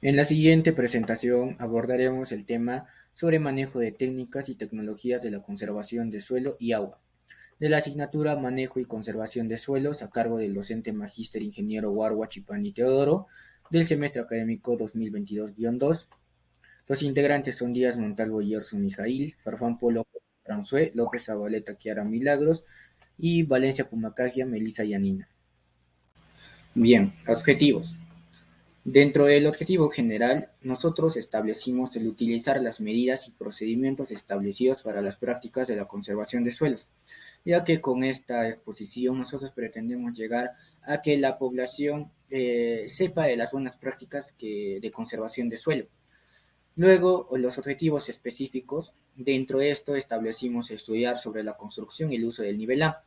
En la siguiente presentación abordaremos el tema sobre manejo de técnicas y tecnologías de la conservación de suelo y agua, de la asignatura Manejo y Conservación de Suelos a cargo del docente magíster ingeniero Warwa Chipani Teodoro del semestre académico 2022-2. Los integrantes son Díaz Montalvo y Gerson Mijail, Farfán Polo Franzué, López Zabaleta Kiara Milagros y Valencia Pumacagia Melissa Yanina. Bien, objetivos. Dentro del objetivo general, nosotros establecimos el utilizar las medidas y procedimientos establecidos para las prácticas de la conservación de suelos, ya que con esta exposición nosotros pretendemos llegar a que la población sepa de las buenas prácticas de conservación de suelo. Luego, los objetivos específicos. Dentro de esto establecimos estudiar sobre la construcción y el uso del nivel A.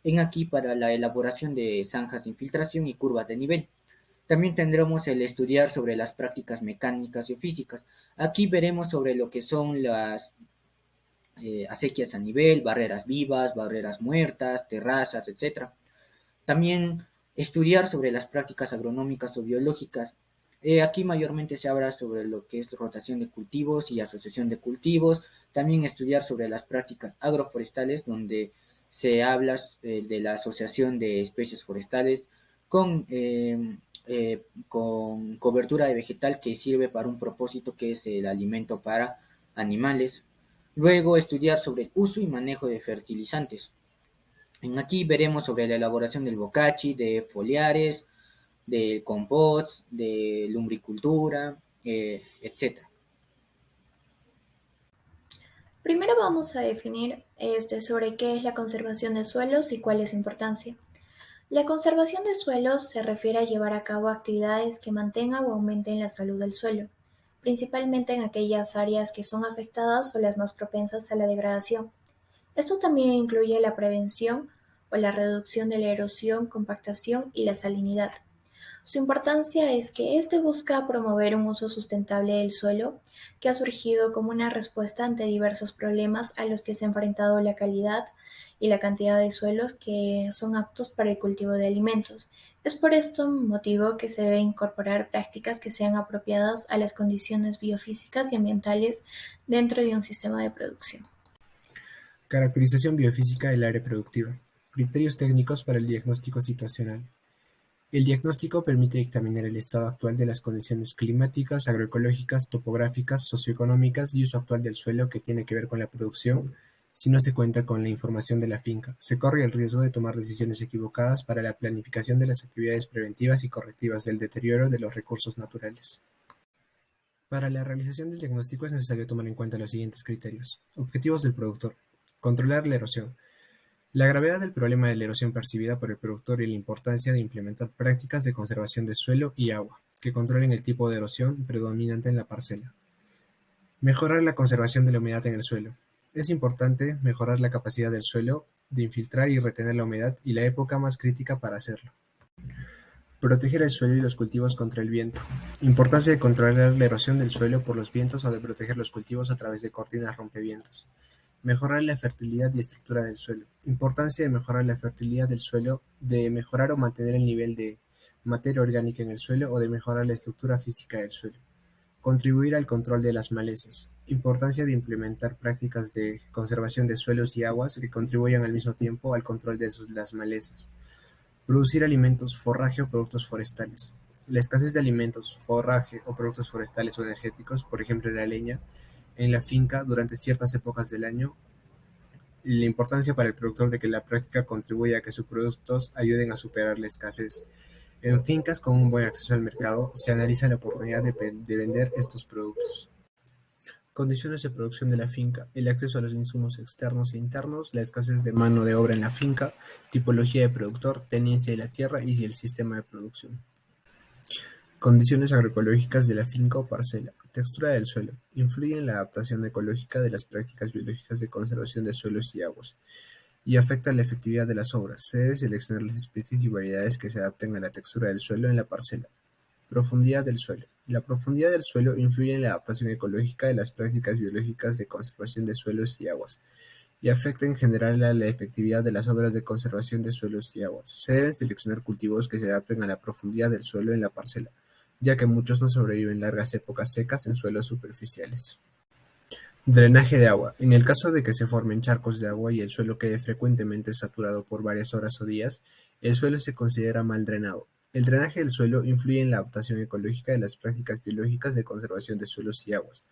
En aquí para la elaboración de zanjas de infiltración y curvas de nivel. También tendremos el estudiar sobre las prácticas mecánicas y físicas. Aquí veremos sobre lo que son las acequias a nivel, barreras vivas, barreras muertas, terrazas, etcétera. También estudiar sobre las prácticas agronómicas o biológicas. Aquí mayormente se habla sobre lo que es rotación de cultivos y asociación de cultivos. También estudiar sobre las prácticas agroforestales, donde se habla de la asociación de especies forestales con cobertura de vegetal que sirve para un propósito que es el alimento para animales. Luego estudiar sobre el uso y manejo de fertilizantes. Aquí veremos sobre la elaboración del bocachi, de foliares, del compost, de lumbricultura, etc. Primero vamos a definir sobre qué es la conservación de suelos y cuál es su importancia. La conservación de suelos se refiere a llevar a cabo actividades que mantengan o aumenten la salud del suelo, principalmente en aquellas áreas que son afectadas o las más propensas a la degradación. Esto también incluye la prevención o la reducción de la erosión, compactación y la salinidad. Su importancia es que este busca promover un uso sustentable del suelo, que ha surgido como una respuesta ante diversos problemas a los que se ha enfrentado la calidad y la cantidad de suelos que son aptos para el cultivo de alimentos. Es por este motivo que se debe incorporar prácticas que sean apropiadas a las condiciones biofísicas y ambientales dentro de un sistema de producción. Caracterización biofísica del área productiva. Criterios técnicos para el diagnóstico situacional. El diagnóstico permite dictaminar el estado actual de las condiciones climáticas, agroecológicas, topográficas, socioeconómicas y uso actual del suelo que tiene que ver con la producción. Si no se cuenta con la información de la finca, se corre el riesgo de tomar decisiones equivocadas para la planificación de las actividades preventivas y correctivas del deterioro de los recursos naturales. Para la realización del diagnóstico es necesario tomar en cuenta los siguientes criterios. Objetivos del productor. Controlar la erosión. La gravedad del problema de la erosión percibida por el productor y la importancia de implementar prácticas de conservación de suelo y agua, que controlen el tipo de erosión predominante en la parcela. Mejorar la conservación de la humedad en el suelo. Es importante mejorar la capacidad del suelo de infiltrar y retener la humedad y la época más crítica para hacerlo. Proteger el suelo y los cultivos contra el viento. Importancia de controlar la erosión del suelo por los vientos o de proteger los cultivos a través de cortinas rompevientos. Mejorar la fertilidad y estructura del suelo. Importancia de mejorar la fertilidad del suelo, de mejorar o mantener el nivel de materia orgánica en el suelo o de mejorar la estructura física del suelo. Contribuir al control de las malezas. Importancia de implementar prácticas de conservación de suelos y aguas que contribuyan al mismo tiempo al control de las malezas. Producir alimentos, forraje o productos forestales. La escasez de alimentos, forraje o productos forestales o energéticos, por ejemplo la leña, en la finca durante ciertas épocas del año. La importancia para el productor de que la práctica contribuya a que sus productos ayuden a superar la escasez. En fincas con un buen acceso al mercado, se analiza la oportunidad de vender estos productos. Condiciones de producción de la finca: el acceso a los insumos externos e internos, la escasez de mano de obra en la finca, tipología de productor, tenencia de la tierra y el sistema de producción. Condiciones agroecológicas de la finca o parcela. Textura del suelo. Influye en la adaptación ecológica de las prácticas biológicas de conservación de suelos y aguas, y afecta la efectividad de las obras. Se debe seleccionar las especies y variedades que se adapten a la textura del suelo en la parcela. Profundidad del suelo. La profundidad del suelo influye en la adaptación ecológica de las prácticas biológicas de conservación de suelos y aguas, y afecta en general a la efectividad de las obras de conservación de suelos y aguas. Se deben seleccionar cultivos que se adapten a la profundidad del suelo en la parcela. ya que muchos no sobreviven largas épocas secas en suelos superficiales. Drenaje de agua. En el caso de que se formen charcos de agua y el suelo quede frecuentemente saturado por varias horas o días, el suelo se considera mal drenado. El drenaje del suelo influye en la adaptación ecológica de las prácticas biológicas de conservación de suelos y aguas,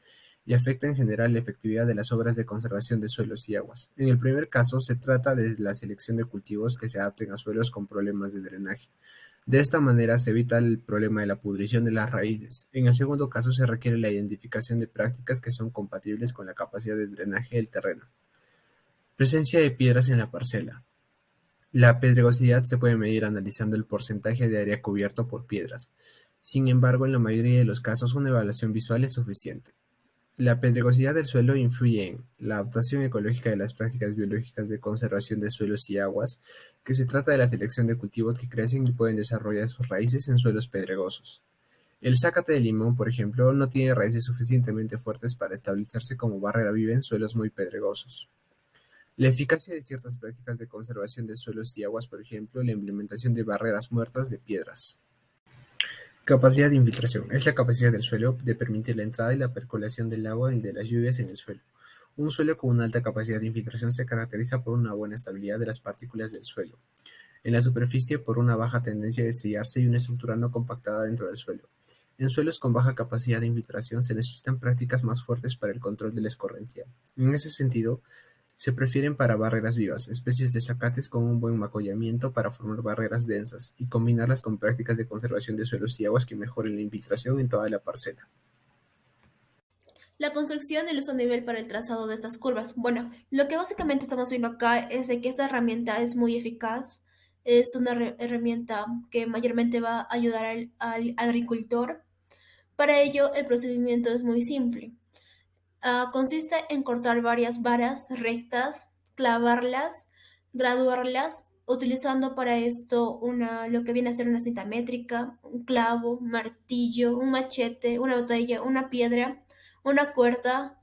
y afecta en general la efectividad de las obras de conservación de suelos y aguas. En el primer caso, se trata de la selección de cultivos que se adapten a suelos con problemas de drenaje. De esta manera se evita el problema de la pudrición de las raíces. En el segundo caso se requiere la identificación de prácticas que son compatibles con la capacidad de drenaje del terreno. Presencia de piedras en la parcela. La pedregosidad se puede medir analizando el porcentaje de área cubierto por piedras. Sin embargo, en la mayoría de los casos una evaluación visual es suficiente. La pedregosidad del suelo influye en la adaptación ecológica de las prácticas biológicas de conservación de suelos y aguas, que se trata de la selección de cultivos que crecen y pueden desarrollar sus raíces en suelos pedregosos. El zácate de limón, por ejemplo, no tiene raíces suficientemente fuertes para establecerse como barrera viva en suelos muy pedregosos. La eficacia de ciertas prácticas de conservación de suelos y aguas, por ejemplo, la implementación de barreras muertas de piedras. Capacidad de infiltración. Es la capacidad del suelo de permitir la entrada y la percolación del agua y de las lluvias en el suelo. Un suelo con una alta capacidad de infiltración se caracteriza por una buena estabilidad de las partículas del suelo. En la superficie, por una baja tendencia de sellarse y una estructura no compactada dentro del suelo. En suelos con baja capacidad de infiltración se necesitan prácticas más fuertes para el control de la escorrencia. En ese sentido, se prefieren para barreras vivas, especies de zacates con un buen macollamiento para formar barreras densas y combinarlas con prácticas de conservación de suelos y aguas que mejoren la infiltración en toda la parcela. La construcción y el uso a nivel para el trazado de estas curvas. Bueno, lo que básicamente estamos viendo acá es de que esta herramienta es muy eficaz. Es una herramienta que mayormente va a ayudar al agricultor. Para ello, el procedimiento es muy simple. Consiste en cortar varias varas rectas, clavarlas, graduarlas, utilizando para esto lo que viene a ser una cinta métrica, un clavo, un martillo, un machete, una botella, una piedra, una cuerda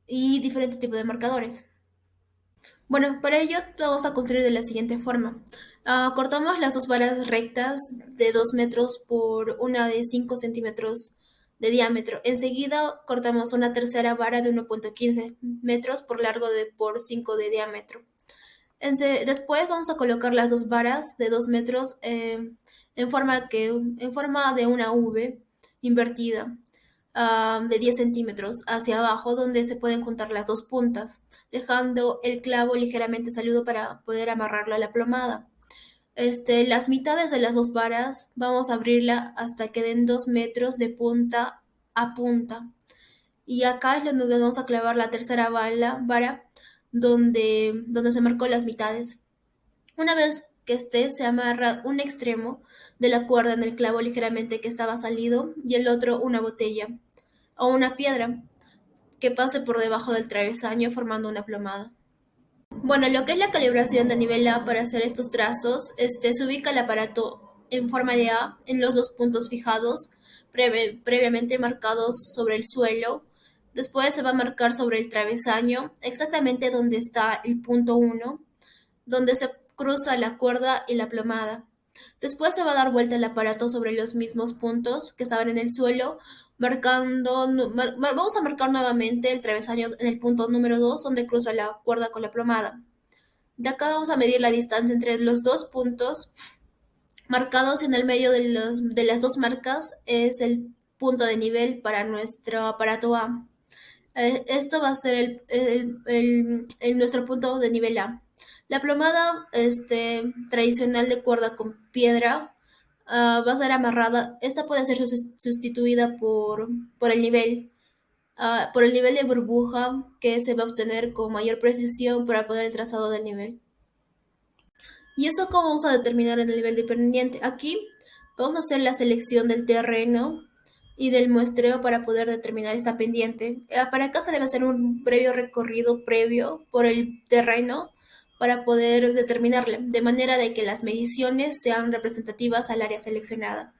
y diferentes tipos de marcadores. Bueno, para ello vamos a construir de la siguiente forma. Cortamos las dos varas rectas de 2 metros por una de 5 centímetros de diámetro. Enseguida cortamos una tercera vara de 1,15 metros por largo por 5 de diámetro. Después vamos a colocar las dos varas de 2 metros en forma de una V invertida de 10 centímetros hacia abajo, donde se pueden juntar las dos puntas, dejando el clavo ligeramente salido para poder amarrarlo a la plomada. Las mitades de las dos varas vamos a abrirla hasta que den 2 metros de punta a punta. Y acá es donde vamos a clavar la tercera vara donde se marcó las mitades. Una vez que se amarra un extremo de la cuerda en el clavo ligeramente que estaba salido y el otro una botella o una piedra que pase por debajo del travesaño formando una plomada. Bueno, lo que es la calibración de nivel A para hacer estos trazos, se ubica el aparato en forma de A en los dos puntos fijados previamente marcados sobre el suelo. Después se va a marcar sobre el travesaño exactamente donde está el punto 1, donde se cruza la cuerda y la plomada. Después se va a dar vuelta el aparato sobre los mismos puntos que estaban en el suelo, vamos a marcar nuevamente el travesaño en el punto número 2, donde cruza la cuerda con la plomada. De acá vamos a medir la distancia entre los dos puntos marcados, y en el medio de las dos marcas es el punto de nivel para nuestro aparato A. Esto va a ser nuestro punto de nivel A. La plomada tradicional de cuerda con piedra va a ser amarrada. Esta puede ser sustituida por el nivel de burbuja, que se va a obtener con mayor precisión para poder el trazado del nivel. ¿Y eso cómo vamos a determinar en el nivel de pendiente? Aquí vamos a hacer la selección del terreno y del muestreo para poder determinar esta pendiente. Para acá se debe hacer un recorrido previo por el terreno para poder determinarle, de manera de que las mediciones sean representativas al área seleccionada.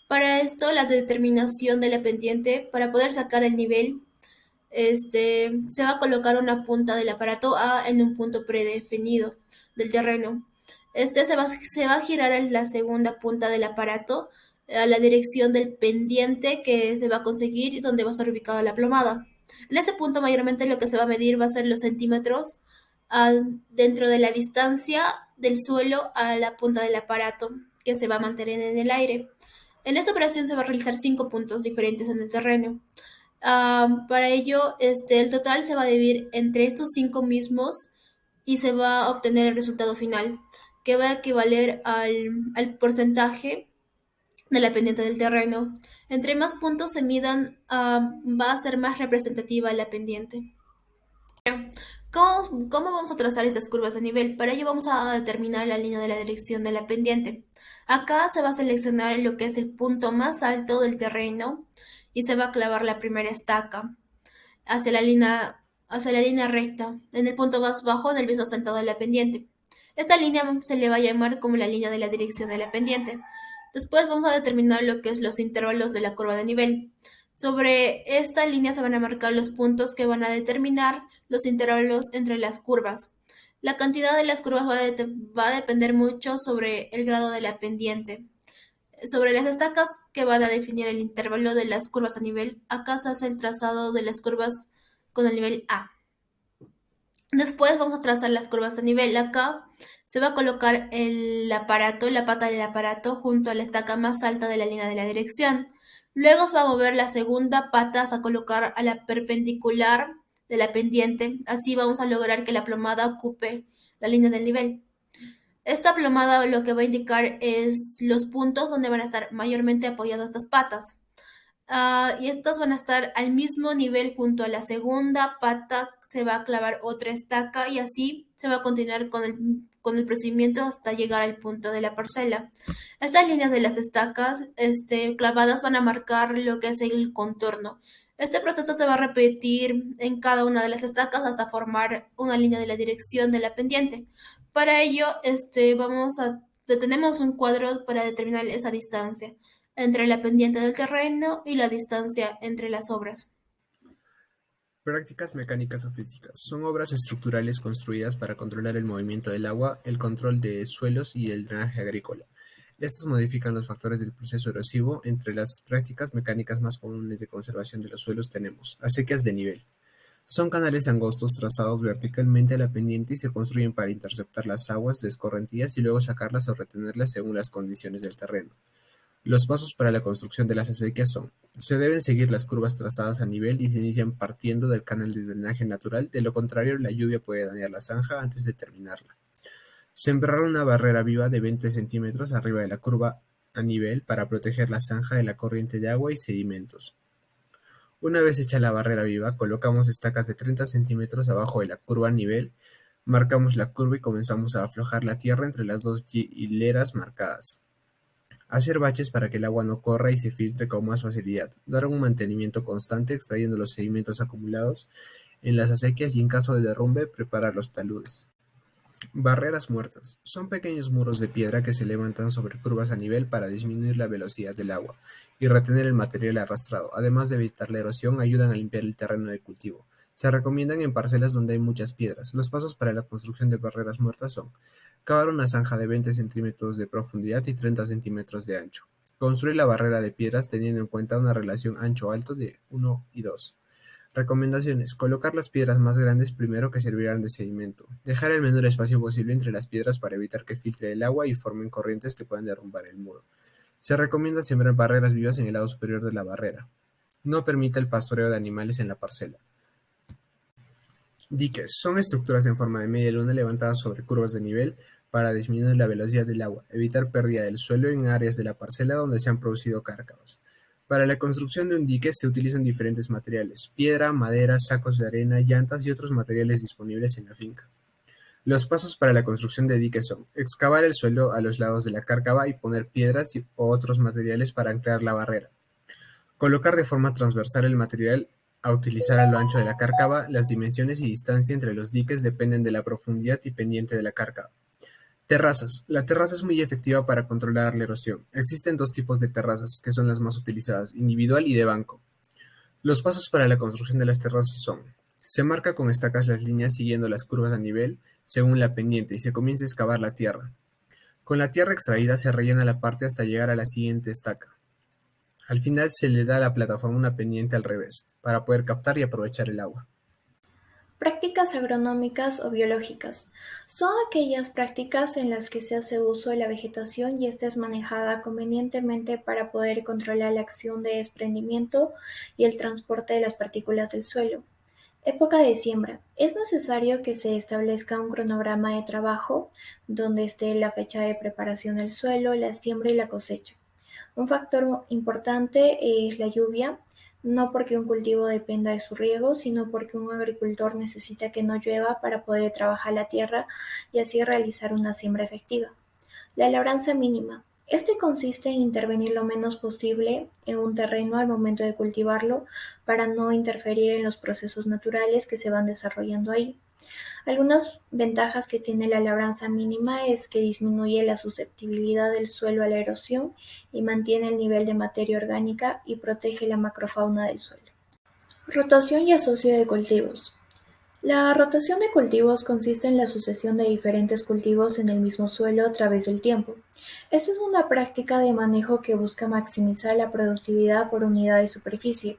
Para esto, la determinación de la pendiente, para poder sacar el nivel, se va a colocar una punta del aparato A en un punto predefinido del terreno. Se va a girar en la segunda punta del aparato a la dirección del pendiente que se va a conseguir, donde va a estar ubicada la plomada. En ese punto mayormente lo que se va a medir va a ser los centímetros dentro de la distancia del suelo a la punta del aparato que se va a mantener en el aire. En esta operación se va a realizar 5 puntos diferentes en el terreno. Para ello, el total se va a dividir entre estos 5 mismos y se va a obtener el resultado final, que va a equivaler al porcentaje de la pendiente del terreno. Entre más puntos se midan, va a ser más representativa la pendiente. ¿Cómo vamos a trazar estas curvas de nivel? Para ello vamos a determinar la línea de la dirección de la pendiente. Acá se va a seleccionar lo que es el punto más alto del terreno y se va a clavar la primera estaca hacia la línea recta, en el punto más bajo del mismo sentado de la pendiente. Esta línea se le va a llamar como la línea de la dirección de la pendiente. Después vamos a determinar lo que es los intervalos de la curva de nivel. Sobre esta línea se van a marcar los puntos que van a determinar los intervalos entre las curvas. La cantidad de las curvas va a depender mucho sobre el grado de la pendiente. Sobre las estacas que van a definir el intervalo de las curvas a nivel, acá se hace el trazado de las curvas con el nivel A. Después vamos a trazar las curvas a nivel. Acá se va a colocar la pata del aparato junto a la estaca más alta de la línea de la dirección. Luego se va a mover la segunda pata a colocar a la perpendicular de la pendiente. Así vamos a lograr que la plomada ocupe la línea del nivel. Esta plomada lo que va a indicar es los puntos donde van a estar mayormente apoyadas estas patas. Y estas van a estar al mismo nivel junto a la segunda pata. Se va a clavar otra estaca y así se va a continuar con el procedimiento hasta llegar al punto de la parcela. Estas líneas de las estacas clavadas van a marcar lo que es el contorno. Este proceso se va a repetir en cada una de las estacas hasta formar una línea de la dirección de la pendiente. Para ello, tenemos un cuadro para determinar esa distancia entre la pendiente del terreno y la distancia entre las obras. Prácticas mecánicas o físicas. Son obras estructurales construidas para controlar el movimiento del agua, el control de suelos y el drenaje agrícola. Estos modifican los factores del proceso erosivo. Entre las prácticas mecánicas más comunes de conservación de los suelos tenemos acequias de nivel. Son canales angostos trazados verticalmente a la pendiente y se construyen para interceptar las aguas de escorrentías y luego sacarlas o retenerlas según las condiciones del terreno. Los pasos para la construcción de las acequias son: se deben seguir las curvas trazadas a nivel y se inician partiendo del canal de drenaje natural, de lo contrario la lluvia puede dañar la zanja antes de terminarla. Sembrar una barrera viva de 20 centímetros arriba de la curva a nivel para proteger la zanja de la corriente de agua y sedimentos. Una vez hecha la barrera viva, colocamos estacas de 30 centímetros abajo de la curva a nivel, marcamos la curva y comenzamos a aflojar la tierra entre las dos hileras marcadas. Hacer baches para que el agua no corra y se filtre con más facilidad. Dar un mantenimiento constante extrayendo los sedimentos acumulados en las acequias y en caso de derrumbe preparar los taludes. Barreras muertas. Son pequeños muros de piedra que se levantan sobre curvas a nivel para disminuir la velocidad del agua y retener el material arrastrado. Además de evitar la erosión, ayudan a limpiar el terreno de cultivo. Se recomiendan en parcelas donde hay muchas piedras. Los pasos para la construcción de barreras muertas son: cavar una zanja de 20 centímetros de profundidad y 30 centímetros de ancho. Construir la barrera de piedras teniendo en cuenta una relación ancho-alto de 1 y 2. Recomendaciones: colocar las piedras más grandes primero que servirán de sedimento. Dejar el menor espacio posible entre las piedras para evitar que filtre el agua y formen corrientes que puedan derrumbar el muro. Se recomienda sembrar barreras vivas en el lado superior de la barrera. No permite el pastoreo de animales en la parcela. Diques. Son estructuras en forma de media luna levantadas sobre curvas de nivel para disminuir la velocidad del agua, evitar pérdida del suelo en áreas de la parcela donde se han producido cárcavas. Para la construcción de un dique se utilizan diferentes materiales: piedra, madera, sacos de arena, llantas y otros materiales disponibles en la finca. Los pasos para la construcción de diques son: excavar el suelo a los lados de la cárcava y poner piedras o otros materiales para anclar la barrera. Colocar de forma transversal el material a utilizar a lo ancho de la cárcava. Las dimensiones y distancia entre los diques dependen de la profundidad y pendiente de la cárcava. Terrazas. La terraza es muy efectiva para controlar la erosión. Existen dos tipos de terrazas, que son las más utilizadas: individual y de banco. Los pasos para la construcción de las terrazas son: se marca con estacas las líneas siguiendo las curvas a nivel según la pendiente y se comienza a excavar la tierra. Con la tierra extraída se rellena la parte hasta llegar a la siguiente estaca. Al final se le da a la plataforma una pendiente al revés, para poder captar y aprovechar el agua. Prácticas agronómicas o biológicas. Son aquellas prácticas en las que se hace uso de la vegetación y ésta es manejada convenientemente para poder controlar la acción de desprendimiento y el transporte de las partículas del suelo. Época de siembra. Es necesario que se establezca un cronograma de trabajo donde esté la fecha de preparación del suelo, la siembra y la cosecha. Un factor importante es la lluvia, no porque un cultivo dependa de su riego, sino porque un agricultor necesita que no llueva para poder trabajar la tierra y así realizar una siembra efectiva. La labranza mínima. Este consiste en intervenir lo menos posible en un terreno al momento de cultivarlo para no interferir en los procesos naturales que se van desarrollando ahí. Algunas ventajas que tiene la labranza mínima es que disminuye la susceptibilidad del suelo a la erosión y mantiene el nivel de materia orgánica y protege la macrofauna del suelo. Rotación y asocio de cultivos. La rotación de cultivos consiste en la sucesión de diferentes cultivos en el mismo suelo a través del tiempo. Esta es una práctica de manejo que busca maximizar la productividad por unidad de superficie,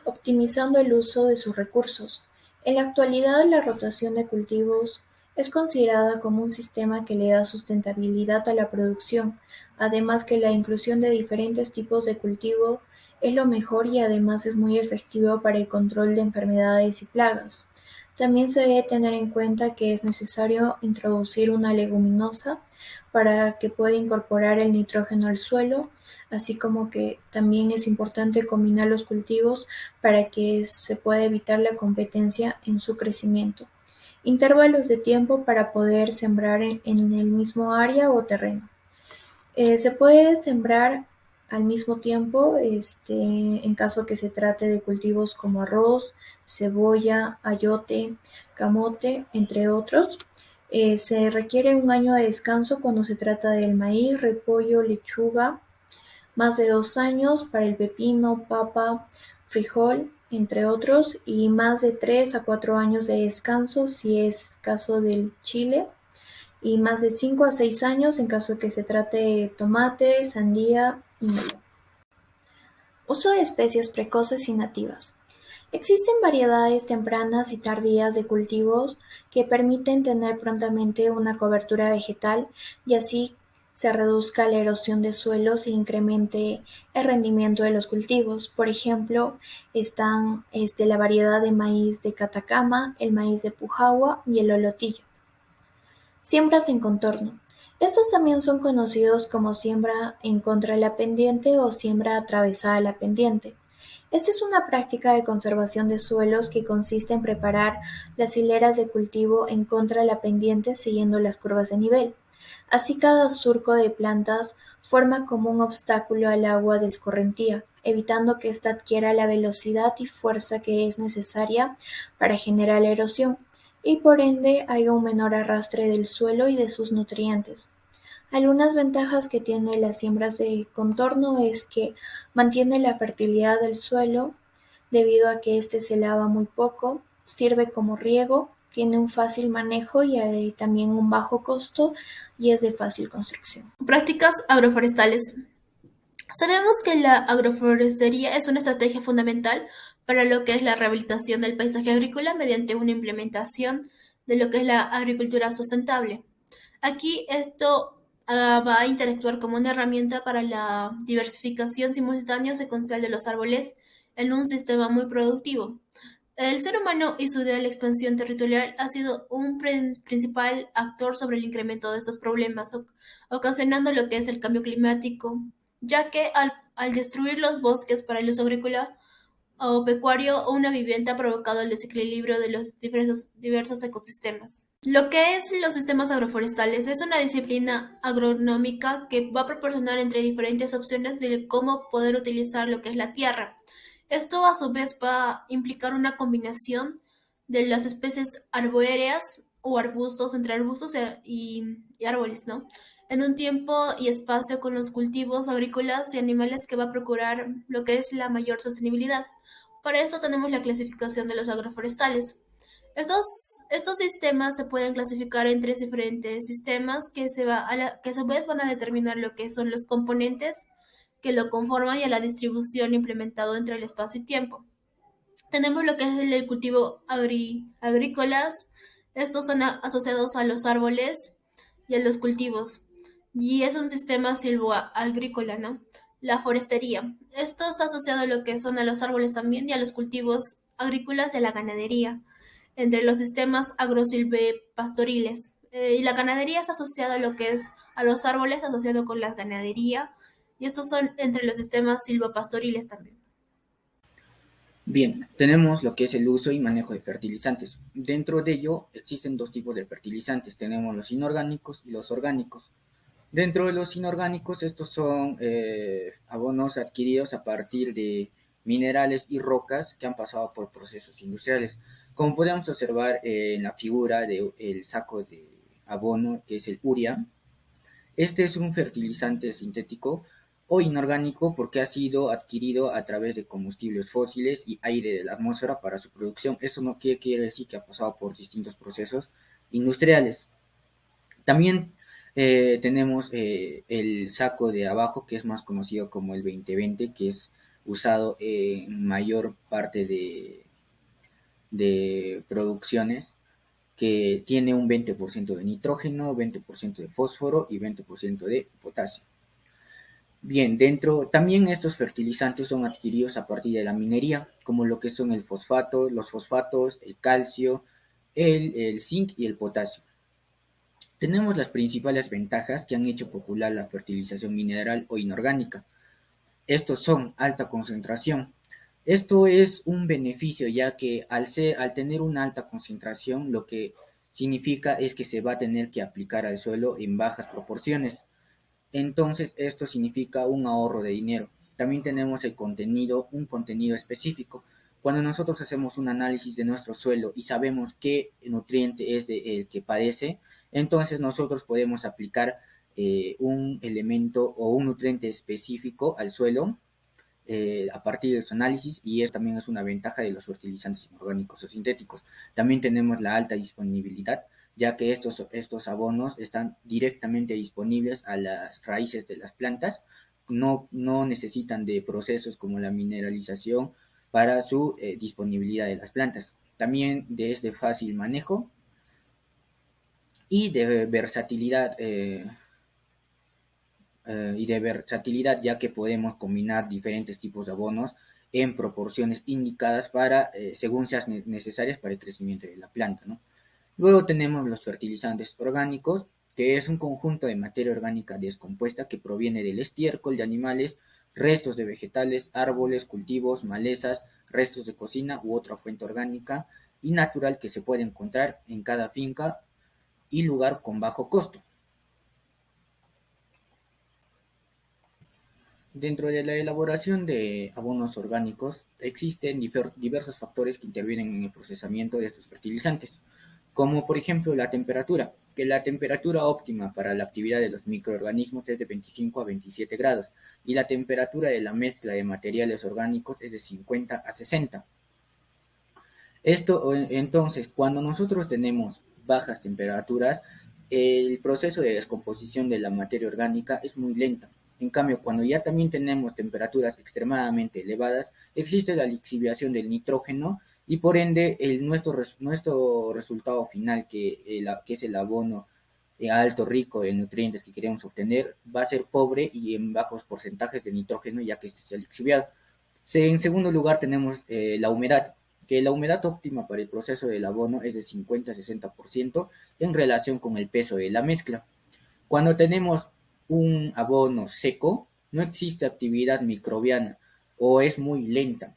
optimizando el uso de sus recursos. En la actualidad, la rotación de cultivos es considerada como un sistema que le da sustentabilidad a la producción, además que la inclusión de diferentes tipos de cultivo es lo mejor y además es muy efectivo para el control de enfermedades y plagas. También se debe tener en cuenta que es necesario introducir una leguminosa para que pueda incorporar el nitrógeno al suelo, así como que también es importante combinar los cultivos para que se pueda evitar la competencia en su crecimiento. Intervalos de tiempo para poder sembrar en el mismo área o terreno. Se puede sembrar al mismo tiempo, en caso que se trate de cultivos como arroz, cebolla, ayote, camote, entre otros. Se requiere un año de descanso cuando se trata del maíz, repollo, lechuga, más de 2 años para el pepino, papa, frijol, entre otros, y más de 3 a 4 años de descanso si es caso del chile y más de 5 a 6 años en caso que se trate de tomate, sandía y melón. Uso de especies precoces y nativas. Existen variedades tempranas y tardías de cultivos que permiten tener prontamente una cobertura vegetal y así se reduzca la erosión de suelos e incremente el rendimiento de los cultivos. Por ejemplo, están la variedad de maíz de Catacama, el maíz de Pujahua y el olotillo. Siembras en contorno. Estos también son conocidos como siembra en contra de la pendiente o siembra atravesada a la pendiente. Esta es una práctica de conservación de suelos que consiste en preparar las hileras de cultivo en contra de la pendiente siguiendo las curvas de nivel. Así cada surco de plantas forma como un obstáculo al agua de escorrentía, evitando que ésta adquiera la velocidad y fuerza que es necesaria para generar la erosión y por ende haya un menor arrastre del suelo y de sus nutrientes. Algunas ventajas que tiene las siembras de contorno es que mantiene la fertilidad del suelo debido a que éste se lava muy poco, sirve como riego, tiene un fácil manejo y hay también un bajo costo y es de fácil construcción. Prácticas agroforestales. Sabemos que la agroforestería es una estrategia fundamental para lo que es la rehabilitación del paisaje agrícola mediante una implementación de lo que es la agricultura sustentable. Aquí esto va a interactuar como una herramienta para la diversificación simultánea y secuencial de los árboles en un sistema muy productivo. El ser humano y su ideal expansión territorial ha sido un principal actor sobre el incremento de estos problemas, ocasionando lo que es el cambio climático, ya que al destruir los bosques para el uso agrícola o pecuario o una vivienda ha provocado el desequilibrio de los diversos ecosistemas. Lo que es los sistemas agroforestales es una disciplina agronómica que va a proporcionar entre diferentes opciones de cómo poder utilizar lo que es la tierra. Esto a su vez va a implicar una combinación de las especies arbóreas o arbustos entre arbustos y árboles, ¿no? En un tiempo y espacio con los cultivos agrícolas y animales que va a procurar lo que es la mayor sostenibilidad. Para esto tenemos la clasificación de los agroforestales. Estos sistemas se pueden clasificar en tres diferentes sistemas que a su vez van a determinar lo que son los componentes que lo conforman y a la distribución implementado entre el espacio y tiempo. Tenemos lo que es el cultivo agrícolas. Estos están asociados a los árboles y a los cultivos. Y es un sistema silvoagrícola, ¿no? La forestería. Esto está asociado a lo que son a los árboles también y a los cultivos agrícolas y a la ganadería, entre los sistemas agrosilvopastoriles. Y la ganadería está asociada a lo que es a los árboles, asociado con la ganadería, y estos son entre los sistemas silvopastoriles también. Bien, tenemos lo que es el uso y manejo de fertilizantes. Dentro de ello existen dos tipos de fertilizantes. Tenemos los inorgánicos y los orgánicos. Dentro de los inorgánicos, estos son abonos adquiridos a partir de minerales y rocas que han pasado por procesos industriales. Como podemos observar en la figura del saco de abono, que es el urea, este es un fertilizante sintético o inorgánico porque ha sido adquirido a través de combustibles fósiles y aire de la atmósfera para su producción. Eso no quiere decir que ha pasado por distintos procesos industriales. También tenemos el saco de abajo, que es más conocido como el 2020, que es usado en mayor parte de producciones, que tiene un 20% de nitrógeno, 20% de fósforo y 20% de potasio. Bien, también estos fertilizantes son adquiridos a partir de la minería, como lo que son el fosfato, los fosfatos, el calcio, el zinc y el potasio. Tenemos las principales ventajas que han hecho popular la fertilización mineral o inorgánica. Estos son alta concentración. Esto es un beneficio ya que al tener una alta concentración lo que significa es que se va a tener que aplicar al suelo en bajas proporciones. Entonces esto significa un ahorro de dinero. También tenemos un contenido específico. Cuando nosotros hacemos un análisis de nuestro suelo y sabemos qué nutriente es el que padece, entonces nosotros podemos aplicar un elemento o un nutriente específico al suelo a partir de su análisis, y eso también es una ventaja de los fertilizantes inorgánicos o sintéticos. También tenemos la alta disponibilidad, ya que estos abonos están directamente disponibles a las raíces de las plantas, no necesitan de procesos como la mineralización para su disponibilidad de las plantas. También es de fácil manejo y de versatilidad, ya que podemos combinar diferentes tipos de abonos en proporciones indicadas según sean necesarias para el crecimiento de la planta, ¿no? Luego tenemos los fertilizantes orgánicos, que es un conjunto de materia orgánica descompuesta que proviene del estiércol de animales, restos de vegetales, árboles, cultivos, malezas, restos de cocina u otra fuente orgánica y natural que se puede encontrar en cada finca y lugar con bajo costo. Dentro de la elaboración de abonos orgánicos existen diversos factores que intervienen en el procesamiento de estos fertilizantes, como por ejemplo la temperatura, que la temperatura óptima para la actividad de los microorganismos es de 25 a 27 grados y la temperatura de la mezcla de materiales orgánicos es de 50 a 60. Entonces, cuando nosotros tenemos bajas temperaturas, el proceso de descomposición de la materia orgánica es muy lenta. En cambio, cuando ya también tenemos temperaturas extremadamente elevadas, existe la lixiviación del nitrógeno y por ende nuestro resultado final, que es el abono alto, rico en nutrientes que queremos obtener, va a ser pobre y en bajos porcentajes de nitrógeno, ya que este está lixiviado. En segundo lugar tenemos la humedad, que la humedad óptima para el proceso del abono es de 50 a 60% en relación con el peso de la mezcla. Cuando tenemos un abono seco, no existe actividad microbiana o es muy lenta.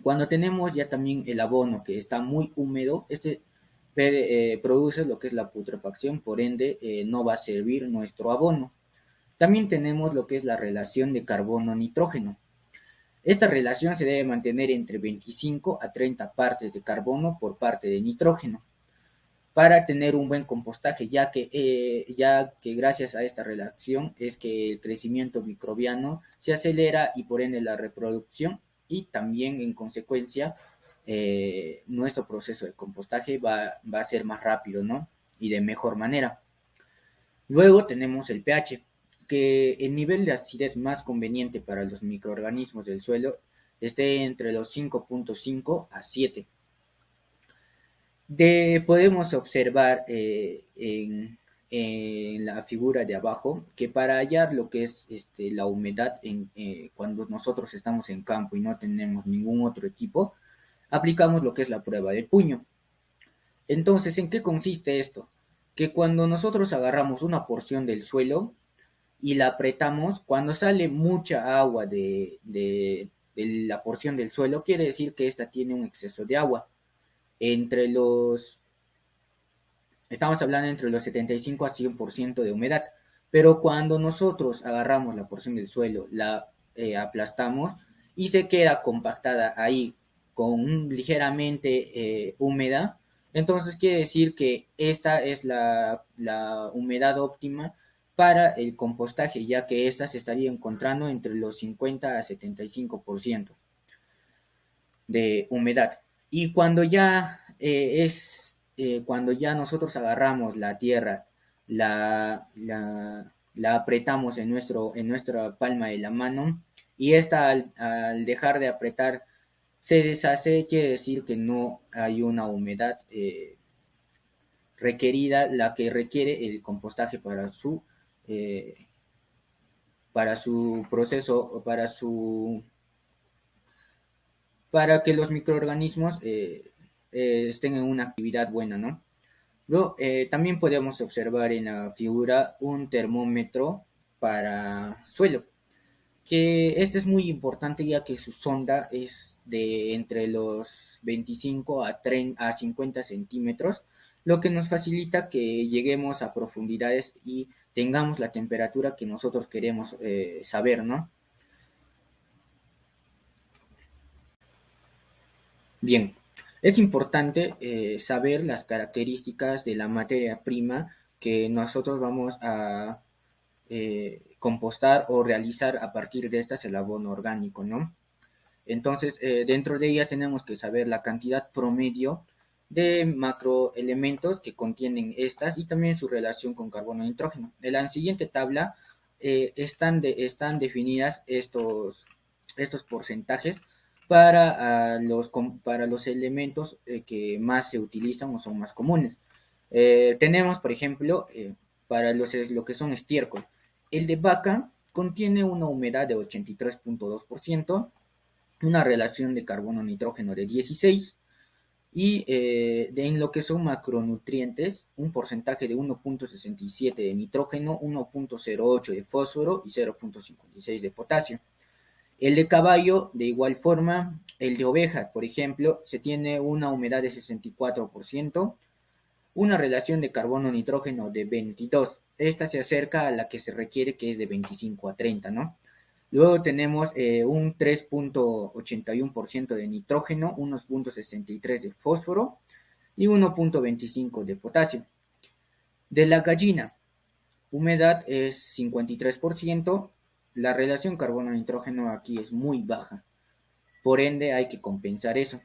Cuando tenemos ya también el abono que está muy húmedo, este produce lo que es la putrefacción, por ende no va a servir nuestro abono. También tenemos lo que es la relación de carbono-nitrógeno. Esta relación se debe mantener entre 25 a 30 partes de carbono por parte de nitrógeno para tener un buen compostaje, ya que gracias a esta relación es que el crecimiento microbiano se acelera y por ende la reproducción y también en consecuencia nuestro proceso de compostaje va a ser más rápido, ¿no? Y de mejor manera. Luego tenemos el pH, que el nivel de acidez más conveniente para los microorganismos del suelo esté entre los 5.5 a 7. Podemos observar en la figura de abajo que para hallar lo que es la humedad cuando nosotros estamos en campo y no tenemos ningún otro equipo, aplicamos lo que es la prueba del puño. Entonces, ¿en qué consiste esto? Que cuando nosotros agarramos una porción del suelo y la apretamos, cuando sale mucha agua de la porción del suelo, quiere decir que esta tiene un exceso de agua. Estamos hablando entre los 75 a 100% de humedad, pero cuando nosotros agarramos la porción del suelo, la aplastamos y se queda compactada ahí con ligeramente húmeda, entonces quiere decir que esta es la humedad óptima para el compostaje, ya que esta se estaría encontrando entre los 50 a 75% de humedad. Y cuando ya nosotros agarramos la tierra, la apretamos en nuestra palma de la mano, y esta al dejar de apretar se deshace, quiere decir que no hay una humedad requerida, la que requiere el compostaje eh, para su proceso, para que los microorganismos estén en una actividad buena, ¿no? Luego, también podemos observar en la figura un termómetro para suelo, que este es muy importante ya que su sonda es de entre los 25 a 50 centímetros, lo que nos facilita que lleguemos a profundidades y tengamos la temperatura que nosotros queremos saber, ¿no? Bien, es importante saber las características de la materia prima que nosotros vamos a compostar o realizar a partir de estas el abono orgánico, ¿no? Entonces, dentro de ella tenemos que saber la cantidad promedio de macroelementos que contienen estas y también su relación con carbono e nitrógeno. En la siguiente tabla están definidas estos porcentajes para los elementos que más se utilizan o son más comunes. Tenemos, por ejemplo, para lo que son estiércol. El de vaca contiene una humedad de 83.2%, una relación de carbono-nitrógeno de 16 y en lo que son macronutrientes, un porcentaje de 1.67 de nitrógeno, 1.08 de fósforo y 0.56 de potasio. El de caballo, de igual forma, el de oveja, por ejemplo, se tiene una humedad de 64%, una relación de carbono-nitrógeno de 22. Esta se acerca a la que se requiere, que es de 25 a 30, ¿no? Luego tenemos un 3.81% de nitrógeno, 1.63 de fósforo y 1.25 de potasio. De la gallina, humedad es 53%, la relación carbono-nitrógeno aquí es muy baja, por ende hay que compensar eso.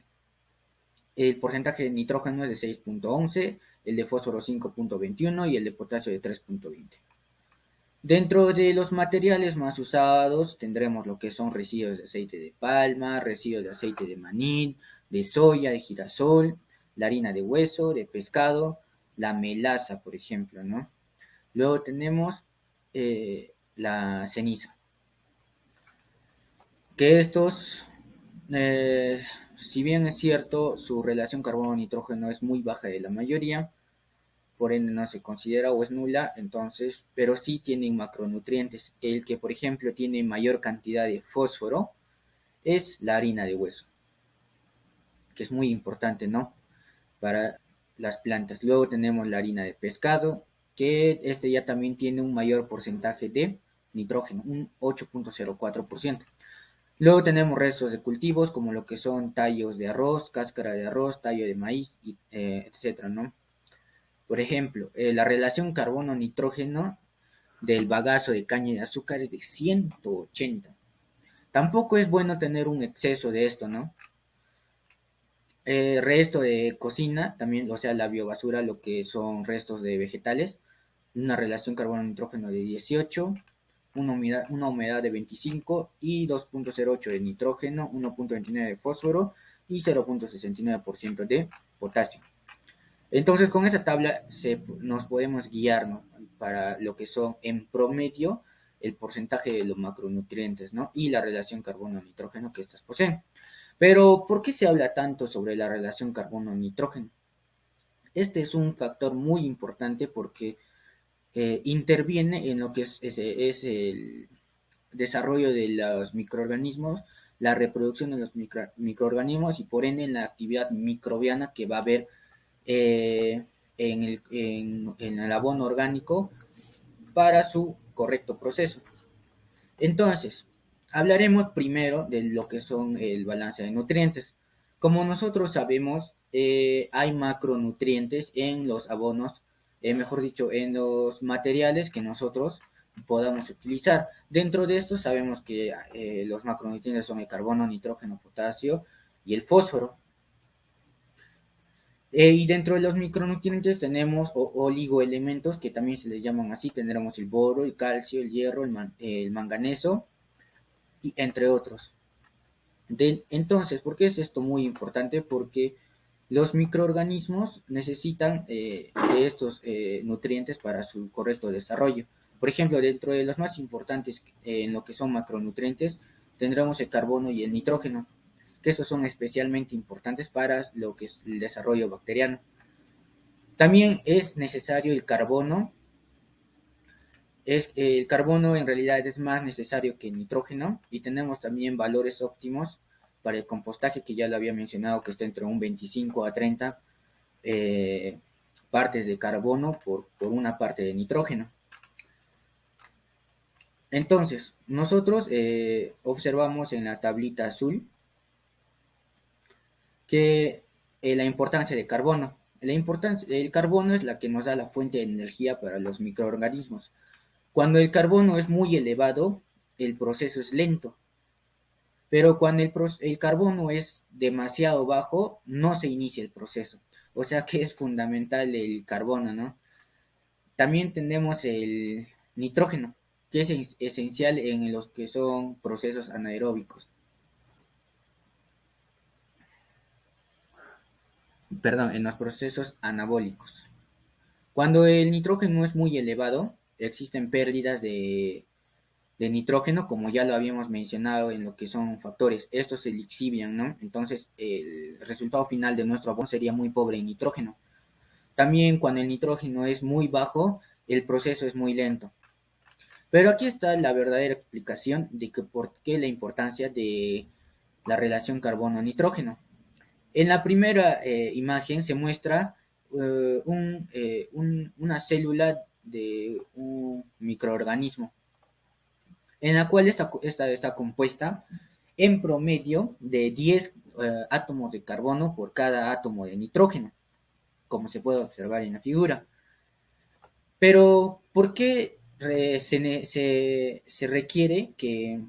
El porcentaje de nitrógeno es de 6.11, el de fósforo 5.21 y el de potasio de 3.20. Dentro de los materiales más usados tendremos lo que son residuos de aceite de palma, residuos de aceite de maní, de soya, de girasol, la harina de hueso, de pescado, la melaza, por ejemplo, ¿no? Luego tenemos la ceniza, que estos, eh, si bien es cierto, su relación carbono-nitrógeno es muy baja de la mayoría, por ende no se considera o es nula, entonces, pero sí tienen macronutrientes. El que, por ejemplo, tiene mayor cantidad de fósforo es la harina de hueso, que es muy importante, ¿no? Para las plantas. Luego tenemos la harina de pescado, que este ya también tiene un mayor porcentaje de nitrógeno, un 8.04%. Luego tenemos restos de cultivos, como lo que son tallos de arroz, cáscara de arroz, tallo de maíz, etcétera, ¿no? Por ejemplo, la relación carbono-nitrógeno del bagazo de caña de azúcar es de 180. Tampoco es bueno tener un exceso de esto, ¿no? Resto de cocina, también, o sea, la biobasura, lo que son restos de vegetales, una relación carbono-nitrógeno de 18. una humedad de 25 y 2.08 de nitrógeno, 1.29 de fósforo y 0.69% de potasio. Entonces, con esa tabla nos podemos guiar, ¿no?, para lo que son en promedio el porcentaje de los macronutrientes, ¿no?, y la relación carbono-nitrógeno que estas poseen. Pero, ¿por qué se habla tanto sobre la relación carbono-nitrógeno? Este es un factor muy importante porque interviene en lo que es el desarrollo de los microorganismos, la reproducción de los microorganismos y por ende en la actividad microbiana que va a haber eh, en el abono orgánico para su correcto proceso. Entonces, hablaremos primero de lo que son el balance de nutrientes. Como nosotros sabemos, hay macronutrientes en los abonos, mejor dicho, en los materiales que nosotros podamos utilizar. Dentro de estos sabemos que los macronutrientes son el carbono, nitrógeno, potasio y el fósforo. Y dentro de los micronutrientes tenemos oligoelementos que también se les llaman así. Tendremos el boro, el calcio, el hierro, el manganeso y entre otros. Entonces, ¿por qué es esto muy importante? Porque los microorganismos necesitan de estos nutrientes para su correcto desarrollo. Por ejemplo, dentro de los más importantes en lo que son macronutrientes, tendremos el carbono y el nitrógeno, que estos son especialmente importantes para lo que es el desarrollo bacteriano. También es necesario el carbono. El carbono en realidad es más necesario que el nitrógeno y tenemos también valores óptimos para el compostaje que ya lo había mencionado, que está entre un 25 a 30 partes de carbono por una parte de nitrógeno. Entonces, nosotros observamos en la tablita azul que la importancia de carbono. El carbono es la que nos da la fuente de energía para los microorganismos. Cuando el carbono es muy elevado, el proceso es lento. Pero cuando el carbono es demasiado bajo, no se inicia el proceso. O sea que es fundamental el carbono, ¿no? También tenemos el nitrógeno, que es esencial en los que son procesos anaeróbicos. Perdón, en los procesos anabólicos. Cuando el nitrógeno es muy elevado, existen pérdidas de nitrógeno, como ya lo habíamos mencionado en lo que son factores. Estos se lixivian, ¿no? Entonces, el resultado final de nuestro abono sería muy pobre en nitrógeno. También cuando el nitrógeno es muy bajo, el proceso es muy lento. Pero aquí está la verdadera explicación de que por qué la importancia de la relación carbono-nitrógeno. En la primera imagen se muestra una célula de un microorganismo, en la cual esta está compuesta en promedio de 10 átomos de carbono por cada átomo de nitrógeno, como se puede observar en la figura. Pero, ¿por qué se requiere que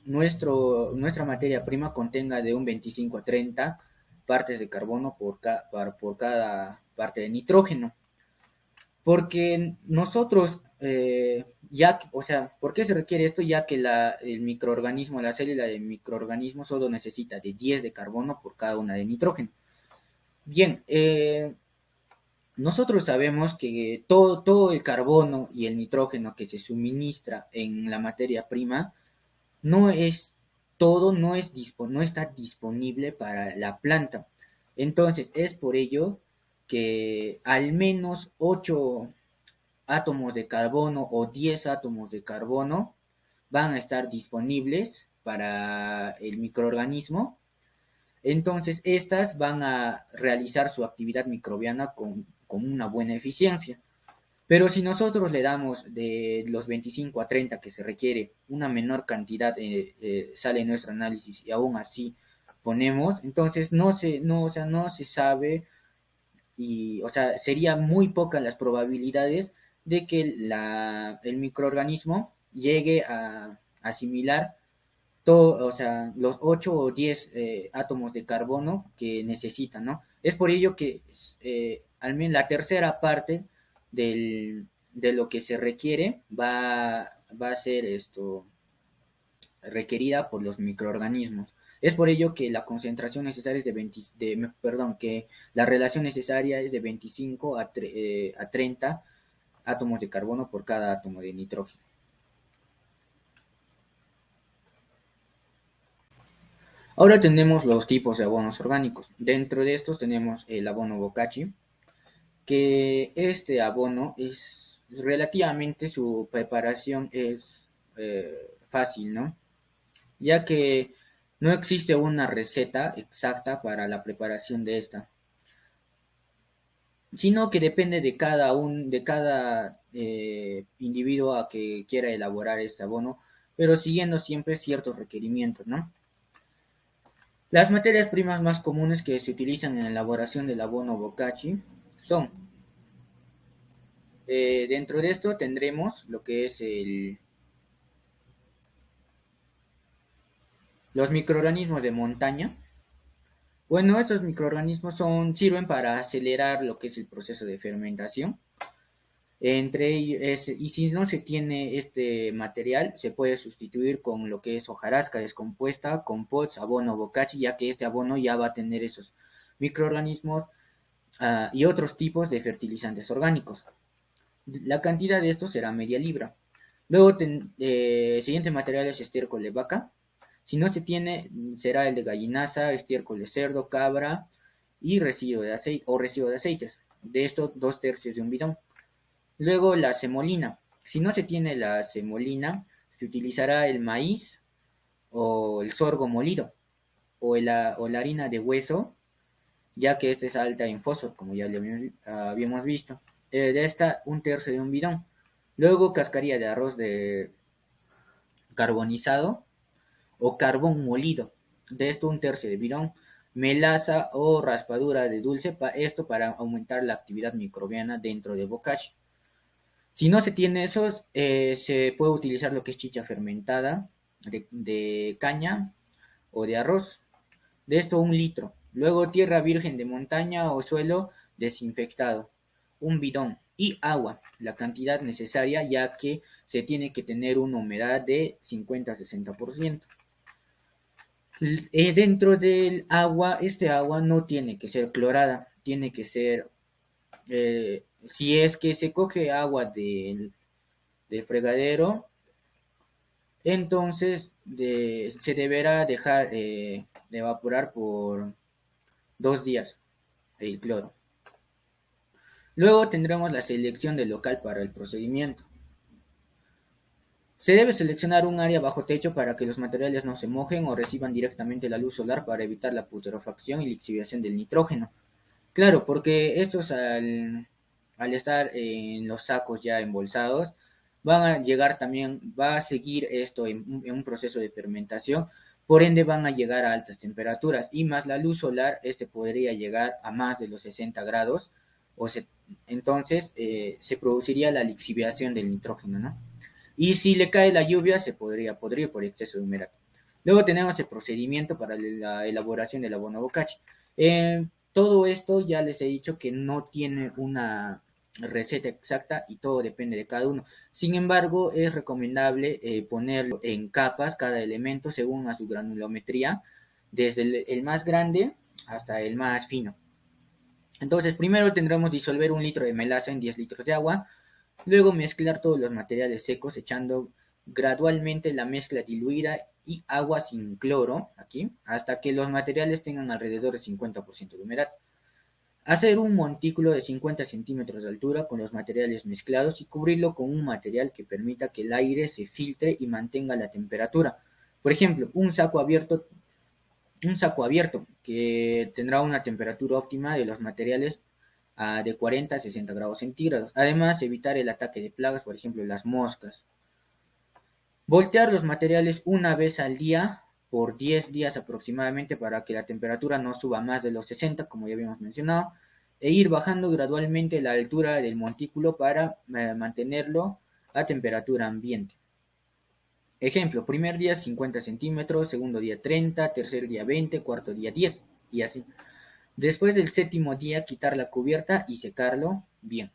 nuestra materia prima contenga de un 25 a 30 partes de carbono por cada parte de nitrógeno? Porque nosotros, o sea, ¿por qué se requiere esto? Ya que el microorganismo, la célula del microorganismo solo necesita de 10 de carbono por cada una de nitrógeno. Bien, nosotros sabemos que todo el carbono y el nitrógeno que se suministra en la materia prima no es todo, no está disponible para la planta. Entonces, es por ello que al menos 8 átomos de carbono o 10 átomos de carbono van a estar disponibles para el microorganismo. Entonces, estas van a realizar su actividad microbiana con una buena eficiencia. Pero si nosotros le damos de los 25 a 30 que se requiere una menor cantidad, sale en nuestro análisis y aún así ponemos, entonces no se sabe y, o sea, sería muy pocas las probabilidades de que el microorganismo llegue a asimilar todo, o sea, los 8 o 10 átomos de carbono que necesitan, ¿no? Es por ello que al menos la tercera parte de lo que se requiere va a ser requerida por los microorganismos. Es por ello que la concentración necesaria es que la relación necesaria es de 25 a 30 átomos de carbono por cada átomo de nitrógeno. Ahora tenemos los tipos de abonos orgánicos. Dentro de estos tenemos el abono Boccacci, que este abono es relativamente, su preparación es fácil, ¿no? Ya que no existe una receta exacta para la preparación de esta, sino que depende de cada individuo a que quiera elaborar este abono, pero siguiendo siempre ciertos requerimientos, ¿no? Las materias primas más comunes que se utilizan en la elaboración del abono Boccacci son, dentro de esto tendremos lo que es los microorganismos de montaña. Bueno, estos microorganismos sirven para acelerar lo que es el proceso de fermentación. Entre ellos, y si no se tiene este material, se puede sustituir con lo que es hojarasca descompuesta, compost, abono Boccacci, ya que este abono ya va a tener esos microorganismos y otros tipos de fertilizantes orgánicos. La cantidad de estos será media libra. Luego, siguiente material es estiércol de vaca. Si no se tiene, será el de gallinaza, estiércol de cerdo, cabra y residuo de aceite o residuo de aceites. De esto, 2/3 de un bidón. Luego, la semolina. Si no se tiene la semolina, se utilizará el maíz o el sorgo molido o la harina de hueso, ya que esta es alta en fósforo, como ya le habíamos visto. De esta, 1/3 de un bidón. Luego, cascarilla de arroz de carbonizado o carbón molido. De esto, 1/3 de bidón. Melaza o raspadura de dulce, esto para aumentar la actividad microbiana dentro de Boccacci. Si no se tiene esos, se puede utilizar lo que es chicha fermentada de caña o de arroz. De esto, 1 litro. Luego, tierra virgen de montaña o suelo desinfectado, 1 bidón. Y agua, la cantidad necesaria, ya que se tiene que tener una humedad de 50 a 60%. Dentro del agua, este agua no tiene que ser clorada, tiene que ser, si es que se coge agua del fregadero, entonces se deberá dejar de evaporar por 2 días el cloro. Luego tendremos la selección del local para el procedimiento. Se debe seleccionar un área bajo techo para que los materiales no se mojen o reciban directamente la luz solar para evitar la putrefacción y lixiviación del nitrógeno. Claro, porque estos al estar en los sacos ya embolsados, van a llegar también, va a seguir esto en un proceso de fermentación, por ende van a llegar a altas temperaturas y más la luz solar, podría llegar a más de los 60 grados, entonces se produciría la lixiviación del nitrógeno, ¿no? Y si le cae la lluvia, se podría podrir por exceso de humedad. Luego tenemos el procedimiento para la elaboración del abono Boccacci. Todo esto ya les he dicho que no tiene una receta exacta y todo depende de cada uno. Sin embargo, es recomendable ponerlo en capas cada elemento según a su granulometría, desde el más grande hasta el más fino. Entonces, primero tendremos disolver 1 litro de melaza en 10 litros de agua. Luego mezclar todos los materiales secos echando gradualmente la mezcla diluida y agua sin cloro, aquí, hasta que los materiales tengan alrededor de 50% de humedad. Hacer un montículo de 50 centímetros de altura con los materiales mezclados y cubrirlo con un material que permita que el aire se filtre y mantenga la temperatura. Por ejemplo, un saco abierto que tendrá una temperatura óptima de los materiales de 40 a 60 grados centígrados. Además, evitar el ataque de plagas, por ejemplo, las moscas. Voltear los materiales una vez al día por 10 días aproximadamente para que la temperatura no suba más de los 60, como ya habíamos mencionado, e ir bajando gradualmente la altura del montículo para mantenerlo a temperatura ambiente. Ejemplo, primer día 50 centímetros, segundo día 30, tercer día 20, cuarto día 10 y así. Después del séptimo día, quitar la cubierta y secarlo bien.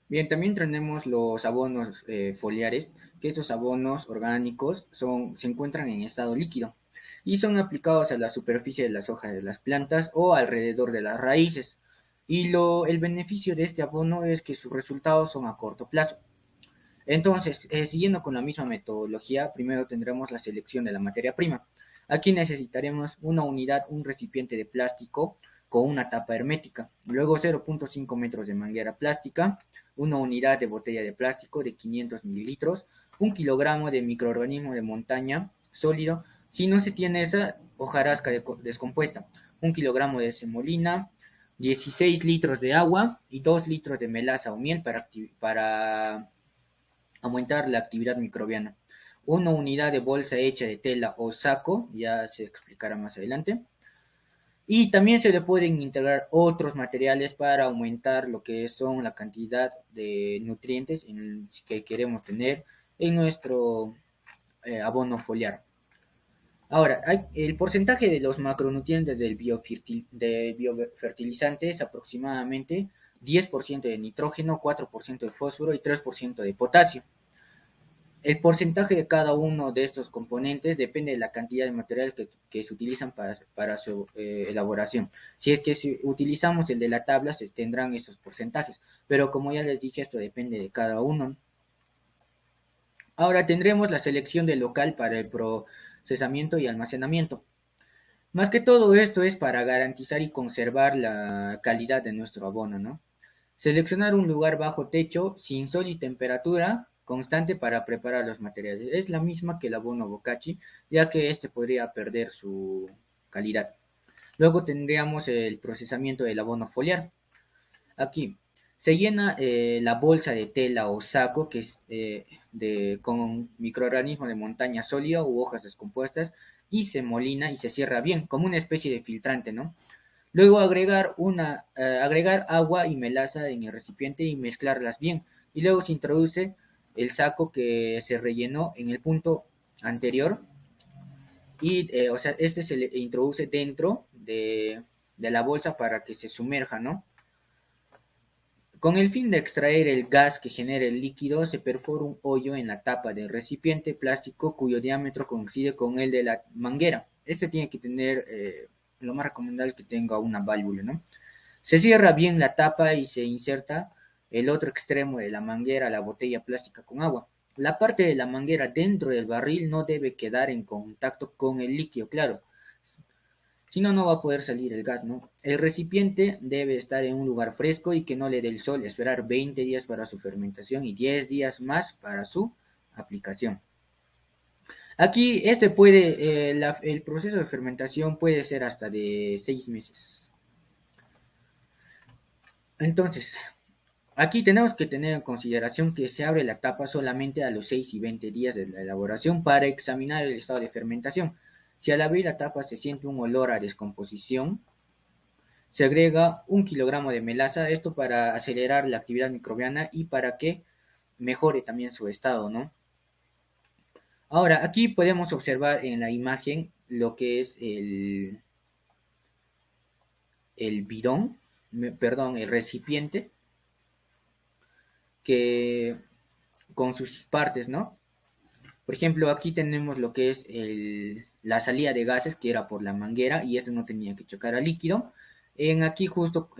Bien, también tenemos los abonos foliares, que estos abonos orgánicos se encuentran en estado líquido y son aplicados a la superficie de las hojas de las plantas o alrededor de las raíces. Y el beneficio de este abono es que sus resultados son a corto plazo. Entonces, siguiendo con la misma metodología, primero tendremos la selección de la materia prima. Aquí necesitaremos una unidad, un recipiente de plástico con una tapa hermética, luego 0.5 metros de manguera plástica, una unidad de botella de plástico de 500 mililitros, un kilogramo de microorganismo de montaña sólido, si no se tiene esa hojarasca descompuesta, un kilogramo de semolina, 16 litros de agua y 2 litros de melaza o miel para aumentar la actividad microbiana. Una unidad de bolsa hecha de tela o saco, ya se explicará más adelante. Y también se le pueden integrar otros materiales para aumentar lo que son la cantidad de nutrientes que queremos tener en nuestro abono foliar. Ahora, el porcentaje de los macronutrientes del biofertilizante es aproximadamente 10% de nitrógeno, 4% de fósforo y 3% de potasio. El porcentaje de cada uno de estos componentes depende de la cantidad de material que se utilizan para su elaboración. Si es que si utilizamos el de la tabla, se tendrán estos porcentajes, pero como ya les dije, esto depende de cada uno. Ahora tendremos la selección del local para el procesamiento y almacenamiento. Más que todo esto es para garantizar y conservar la calidad de nuestro abono, ¿no? Seleccionar un lugar bajo techo, sin sol y temperatura constante para preparar los materiales. Es la misma que el abono bokashi, ya que este podría perder su calidad. Luego tendríamos el procesamiento del abono foliar. Aquí se llena la bolsa de tela o saco que es con microorganismos de montaña sólida u hojas descompuestas y se molina y se cierra bien, como una especie de filtrante, ¿no? Luego agregar agua y melaza en el recipiente y mezclarlas bien. Y luego se introduce el saco que se rellenó en el punto anterior. Y, o sea, este se le introduce dentro de la bolsa para que se sumerja, ¿no? Con el fin de extraer el gas que genera el líquido, se perfora un hoyo en la tapa del recipiente plástico cuyo diámetro coincide con el de la manguera. Este tiene que tener, lo más recomendable es que tenga una válvula, ¿no? Se cierra bien la tapa y se inserta el otro extremo de la manguera a la botella plástica con agua. La parte de la manguera dentro del barril no debe quedar en contacto con el líquido, claro. Si no, no va a poder salir el gas, ¿no? El recipiente debe estar en un lugar fresco y que no le dé el sol, esperar 20 días para su fermentación y 10 días más para su aplicación. Aquí el proceso de fermentación puede ser hasta de 6 meses. Entonces, aquí tenemos que tener en consideración que se abre la tapa solamente a los 6 y 20 días de la elaboración para examinar el estado de fermentación. Si al abrir la tapa se siente un olor a descomposición, se agrega 1 kilogramo de melaza, esto para acelerar la actividad microbiana y para que mejore también su estado, ¿no? Ahora, aquí podemos observar en la imagen lo que es el bidón, perdón, el recipiente que con sus partes, ¿no? Por ejemplo, aquí tenemos lo que es la salida de gases, que era por la manguera, y eso no tenía que chocar al líquido. Aquí justo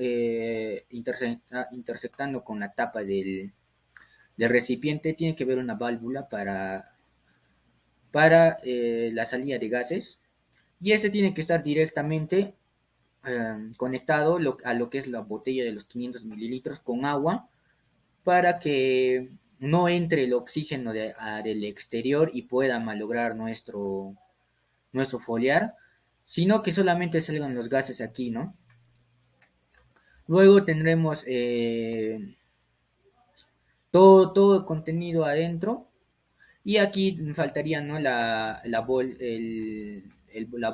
intersectando con la tapa del recipiente, tiene que haber una válvula para la salida de gases, y ese tiene que estar directamente conectado a lo que es la botella de los 500 mililitros con agua para que no entre el oxígeno del exterior y pueda malograr nuestro foliar, sino que solamente salgan los gases aquí, ¿no? Luego tendremos todo el contenido adentro y aquí faltaría, ¿no? La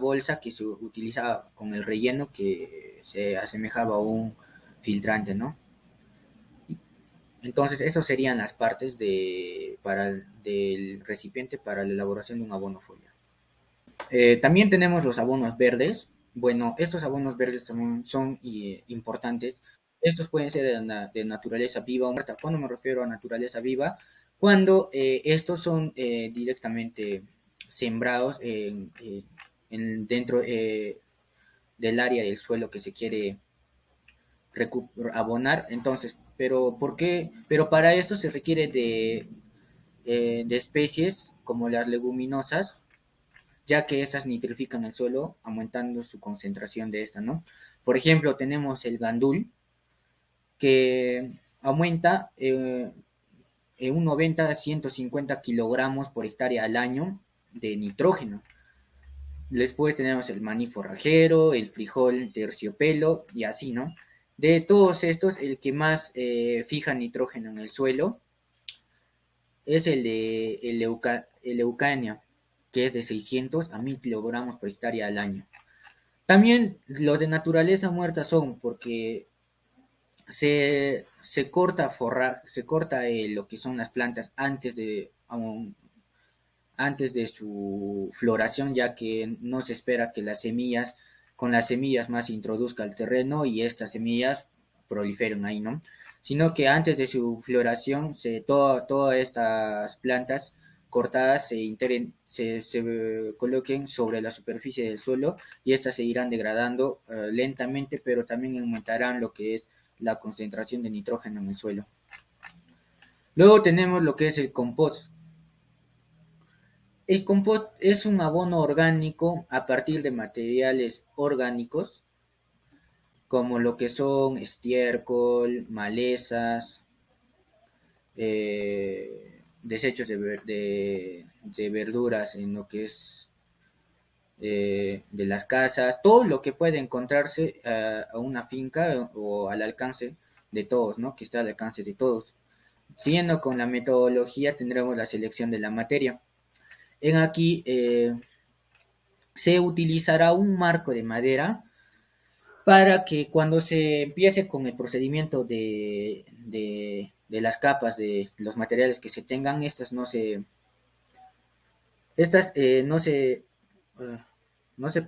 bolsa que se utilizaba con el relleno que se asemejaba a un filtrante, ¿no? Entonces, esas serían las partes del recipiente para la elaboración de un abono foliar. También tenemos los abonos verdes. Bueno, estos abonos verdes también son importantes Estos pueden ser de naturaleza viva o muerta. ¿Cuándo me refiero a naturaleza viva? Cuando estos son directamente sembrados dentro del área del suelo que se quiere abonar. Entonces, pero ¿por qué? Pero para esto se requiere de especies como las leguminosas, ya que esas nitrifican el suelo, aumentando su concentración de esta, ¿no? Por ejemplo, tenemos el gandul, que aumenta un 90 a 150 kilogramos por hectárea al año de nitrógeno. Después tenemos el maní forrajero, el frijol terciopelo y así, ¿no? De todos estos, el que más fija nitrógeno en el suelo es el Eucania, que es de 600 a 1000 kilogramos por hectárea al año. También los de naturaleza muerta son porque se corta lo que son las plantas antes de su floración, ya que no se espera que con las semillas más se introduzca al terreno y estas semillas proliferen ahí, ¿no? Sino que antes de su floración, todas estas plantas cortadas se coloquen sobre la superficie del suelo y estas se irán degradando lentamente, pero también aumentarán lo que es la concentración de nitrógeno en el suelo. Luego tenemos lo que es el compost. El compost es un abono orgánico a partir de materiales orgánicos, como lo que son estiércol, malezas, desechos de verduras en lo que es de las casas, todo lo que puede encontrarse a una finca o al alcance de todos, ¿no? Que está al alcance de todos. Siguiendo con la metodología, tendremos la selección de la materia. En aquí se utilizará un marco de madera para que cuando se empiece con el procedimiento de las capas de los materiales que se tengan, estas no se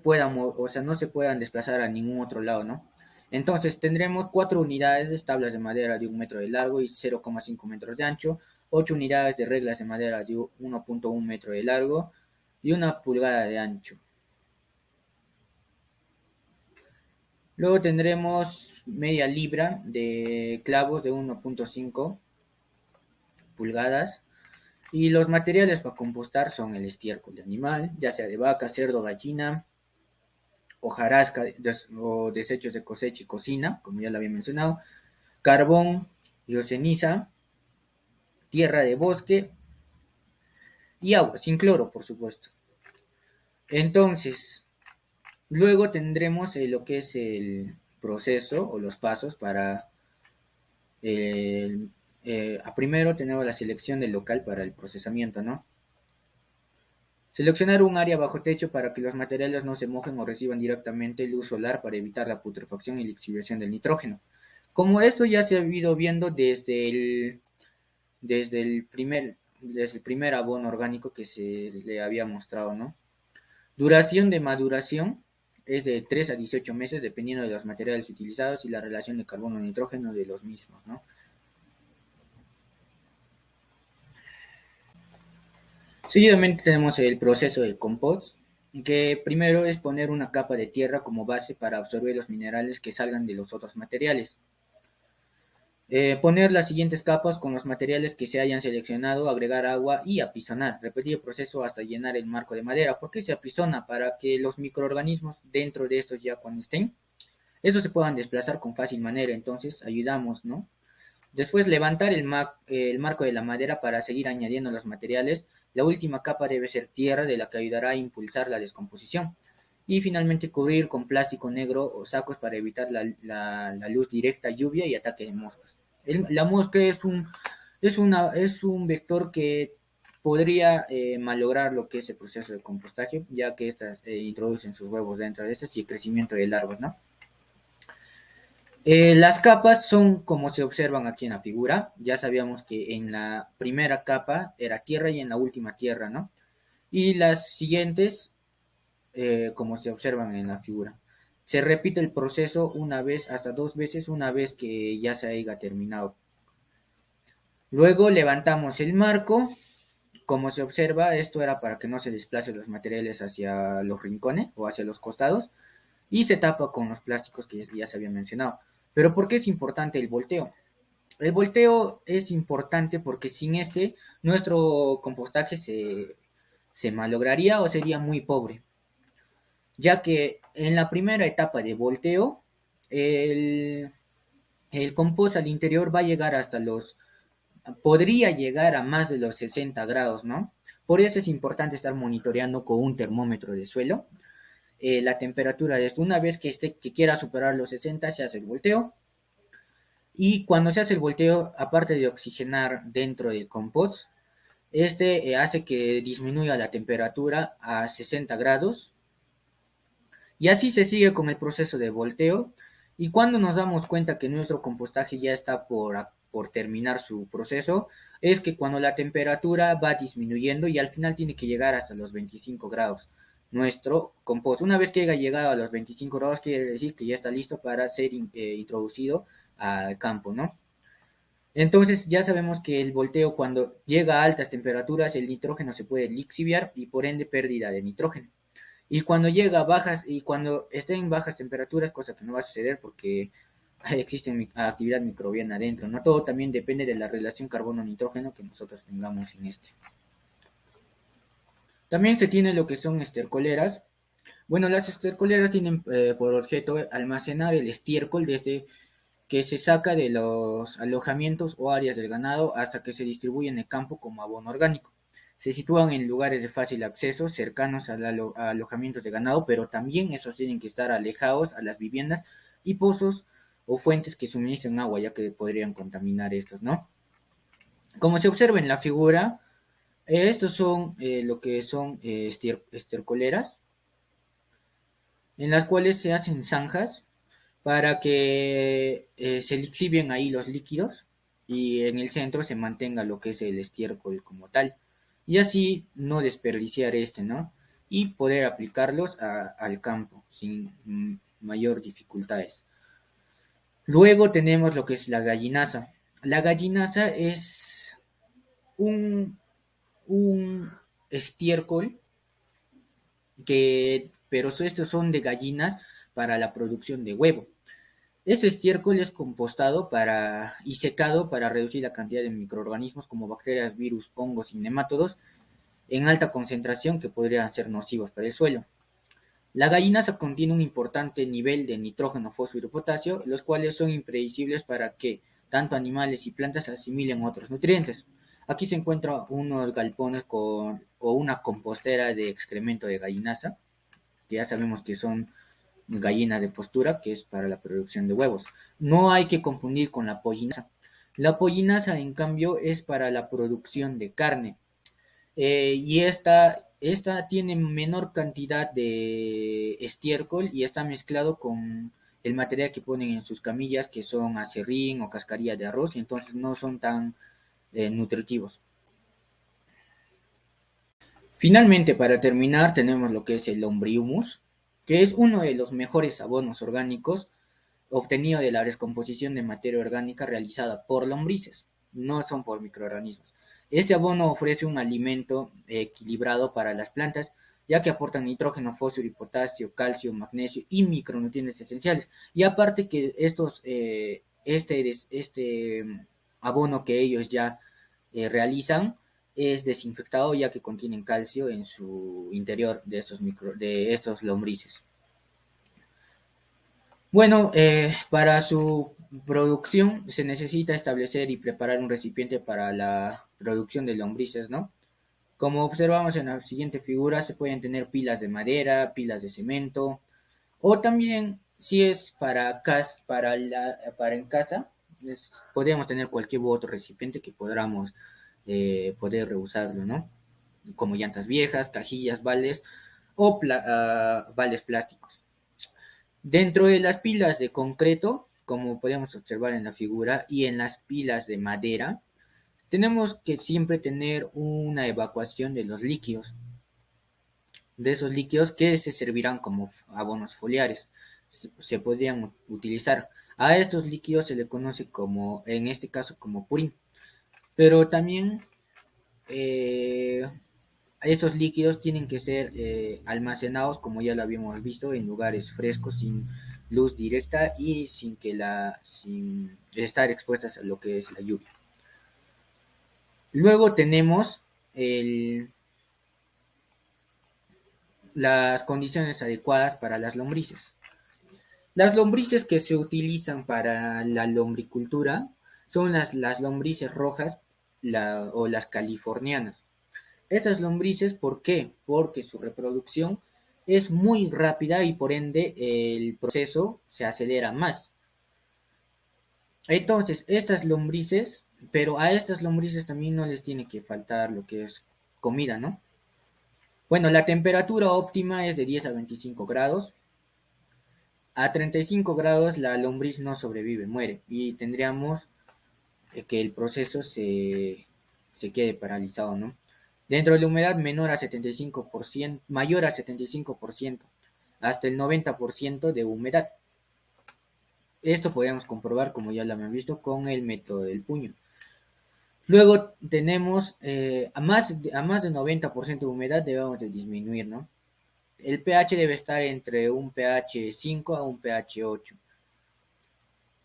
puedan, o sea, no se puedan desplazar a ningún otro lado, ¿no? Entonces tendremos 4 unidades de tablas de madera de 1 metro de largo y 0,5 metros de ancho, 8 unidades de reglas de madera de 1,1 metro de largo y 1 pulgada de ancho. Luego tendremos media libra de clavos de 1,5 pulgadas. Y los materiales para compostar son el estiércol de animal, ya sea de vaca, cerdo, gallina, hojarasca o desechos de cosecha y cocina, como ya lo había mencionado, carbón, bioceniza, tierra de bosque y agua, sin cloro, por supuesto. Entonces, luego tendremos lo que es el proceso o los pasos para primero tenemos la selección del local para el procesamiento, ¿no? Seleccionar un área bajo techo para que los materiales no se mojen o reciban directamente luz solar para evitar la putrefacción y la exhibición del nitrógeno. Como esto ya se ha ido viendo desde el primer abono orgánico que se le había mostrado, ¿no? Duración de maduración es de 3 a 18 meses dependiendo de los materiales utilizados y la relación de carbono-nitrógeno de los mismos, ¿no? Seguidamente tenemos el proceso de compost, que primero es poner una capa de tierra como base para absorber los minerales que salgan de los otros materiales. Poner las siguientes capas con los materiales que se hayan seleccionado, agregar agua y apisonar. Repetir el proceso hasta llenar el marco de madera. ¿Por qué se apistona? Para que los microorganismos dentro de estos ya cuando estén, estos se puedan desplazar con fácil manera. Entonces ayudamos, ¿no? Después levantar el marco de la madera para seguir añadiendo los materiales. La última capa debe ser tierra de la que ayudará a impulsar la descomposición. Y finalmente cubrir con plástico negro o sacos para evitar la luz directa, lluvia y ataque de moscas. La mosca es un vector que podría malograr lo que es el proceso de compostaje, ya que estas introducen sus huevos dentro de estas y el crecimiento de larvas, ¿no? Las capas son como se observan aquí en la figura. Ya sabíamos que en la primera capa era tierra y en la última tierra, ¿no? Y las siguientes, como se observan en la figura. Se repite el proceso una vez, hasta 2 veces, una vez que ya se haya terminado. Luego levantamos el marco. Como se observa, esto era para que no se desplacen los materiales hacia los rincones o hacia los costados, y se tapa con los plásticos que ya se había mencionado. Pero ¿por qué es importante el volteo? El volteo es importante porque sin este, nuestro compostaje se malograría o sería muy pobre, ya que en la primera etapa de volteo, el, el compost al interior va a llegar hasta podría llegar a más de los 60 grados, ¿no? Por eso es importante estar monitoreando con un termómetro de suelo la temperatura de esto. Una vez que quiera superar los 60, se hace el volteo. Y cuando se hace el volteo, aparte de oxigenar dentro del compost, hace que disminuya la temperatura a 60 grados. Y así se sigue con el proceso de volteo. Y cuando nos damos cuenta que nuestro compostaje ya está por terminar su proceso, es que cuando la temperatura va disminuyendo y al final tiene que llegar hasta los 25 grados. Nuestro compost, una vez que haya llegado a los 25 grados, quiere decir que ya está listo para ser introducido al campo, ¿no? Entonces ya sabemos que el volteo, cuando llega a altas temperaturas, el nitrógeno se puede lixiviar y por ende pérdida de nitrógeno. Y cuando llega a bajas, y cuando esté en bajas temperaturas, cosa que no va a suceder porque existe actividad microbiana adentro, ¿no? Todo también depende de la relación carbono-nitrógeno que nosotros tengamos en este. También se tiene lo que son estercoleras. Bueno, las estercoleras tienen por objeto almacenar el estiércol desde que se saca de los alojamientos o áreas del ganado hasta que se distribuye en el campo como abono orgánico. Se sitúan en lugares de fácil acceso, cercanos a alojamientos de ganado, pero también esos tienen que estar alejados a las viviendas y pozos o fuentes que suministran agua, ya que podrían contaminar estos, ¿no? Como se observa en la figura, estos son lo que son estercoleras, en las cuales se hacen zanjas para que se exhiben ahí los líquidos y en el centro se mantenga lo que es el estiércol como tal. Y así no desperdiciar ¿no? Y poder aplicarlos al campo sin mayor dificultades. Luego tenemos lo que es la gallinaza. La gallinaza es un estiércol pero estos son de gallinas para la producción de huevo. Este estiércol es compostado y secado para reducir la cantidad de microorganismos como bacterias, virus, hongos y nemátodos en alta concentración que podrían ser nocivos para el suelo. La gallinaza contiene un importante nivel de nitrógeno, fósforo y potasio, los cuales son impredecibles para que tanto animales y plantas asimilen otros nutrientes. Aquí se encuentran unos galpones o una compostera de excremento de gallinaza, que ya sabemos que son gallinas de postura, que es para la producción de huevos. No hay que confundir con la pollinaza. La pollinaza, en cambio, es para la producción de carne. Y esta tiene menor cantidad de estiércol y está mezclado con el material que ponen en sus camillas, que son acerrín o cascarilla de arroz, y entonces no son tan nutritivos. Finalmente, para terminar, tenemos lo que es el lombrihumus, que es uno de los mejores abonos orgánicos obtenido de la descomposición de materia orgánica realizada por lombrices, no son por microorganismos. Este abono ofrece un alimento equilibrado para las plantas, ya que aportan nitrógeno, fósforo y potasio, calcio, magnesio y micronutrientes esenciales. Y aparte que este abono que ellos ya realizan es desinfectado, ya que contienen calcio en su interior de estos lombrices. Bueno, para su producción se necesita establecer y preparar un recipiente para la producción de lombrices, ¿no? Como observamos en la siguiente figura, se pueden tener pilas de madera, pilas de cemento, o también si es para en casa, podríamos tener cualquier otro recipiente que podamos poder reusarlo, ¿no? Como llantas viejas, cajillas, vales o vales plásticos. Dentro de las pilas de concreto, como podemos observar en la figura, y en las pilas de madera, tenemos que siempre tener una evacuación de los líquidos, de esos líquidos que se servirán como abonos foliares. se podrían utilizar. A estos líquidos se le conoce como, en este caso, como purín. Pero también eh, estos líquidos tienen que ser almacenados, como ya lo habíamos visto, en lugares frescos, sin luz directa y sin estar expuestas a lo que es la lluvia. Luego tenemos las condiciones adecuadas para las lombrices. Las lombrices que se utilizan para la lombricultura son las lombrices rojas o las californianas. Estas lombrices, ¿por qué? Porque su reproducción es muy rápida y por ende el proceso se acelera más. Entonces, estas lombrices, pero a estas lombrices también no les tiene que faltar lo que es comida, ¿no? Bueno, la temperatura óptima es de 10 a 25 grados. A 35 grados la lombriz no sobrevive, muere. Y tendríamos que el proceso se quede paralizado, ¿no? Dentro de la humedad menor a 75%, mayor a 75%, hasta el 90% de humedad. Esto podemos comprobar, como ya lo hemos visto, con el método del puño. Luego tenemos a más de 90% de humedad debemos de disminuir, ¿no? El pH debe estar entre un pH 5 a un pH 8.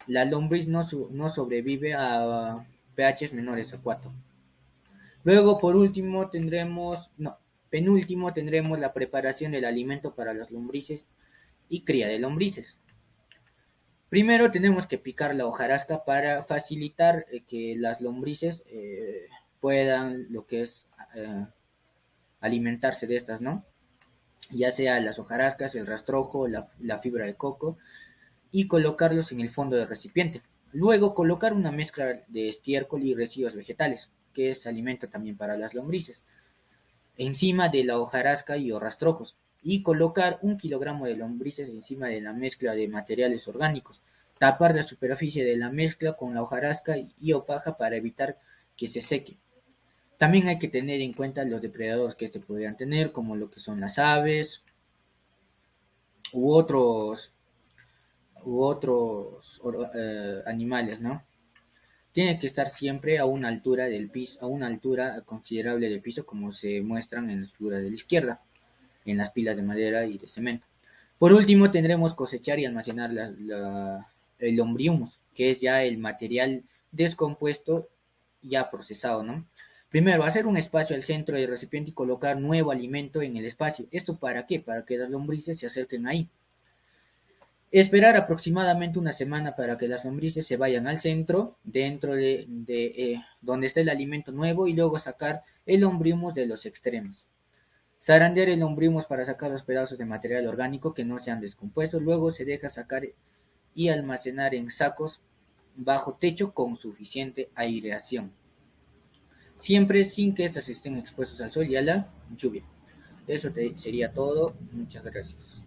La lombriz no sobrevive a pHs menores a 4. Luego, por último, penúltimo tendremos la preparación del alimento para las lombrices y cría de lombrices. Primero tenemos que picar la hojarasca para facilitar que las lombrices puedan lo que es alimentarse de estas, ¿no? Ya sea las hojarascas, el rastrojo, la fibra de coco, y colocarlos en el fondo del recipiente. Luego colocar una mezcla de estiércol y residuos vegetales, que es alimento también para las lombrices, encima de la hojarasca y o rastrojos, y colocar 1 kilogramo de lombrices encima de la mezcla de materiales orgánicos. Tapar la superficie de la mezcla con la hojarasca y o paja para evitar que se seque. También hay que tener en cuenta los depredadores que se podrían tener, como lo que son las aves u otros animales, ¿no? Tiene que estar siempre a una altura del piso, a una altura considerable del piso, como se muestran en las figuras de la izquierda, en las pilas de madera y de cemento. Por último, tendremos cosechar y almacenar el lombrihumus, que es ya el material descompuesto ya procesado, ¿no? Primero, hacer un espacio al centro del recipiente y colocar nuevo alimento en el espacio. ¿Esto para qué? Para que las lombrices se acerquen ahí. Esperar aproximadamente una semana para que las lombrices se vayan al centro, dentro de donde está el alimento nuevo, y luego sacar el lombrihumus de los extremos. Zarandear el lombrihumus para sacar los pedazos de material orgánico que no se han descompuesto. Luego se deja sacar y almacenar en sacos bajo techo con suficiente aireación. Siempre sin que éstas estén expuestas al sol y a la lluvia. Eso sería todo. Muchas gracias.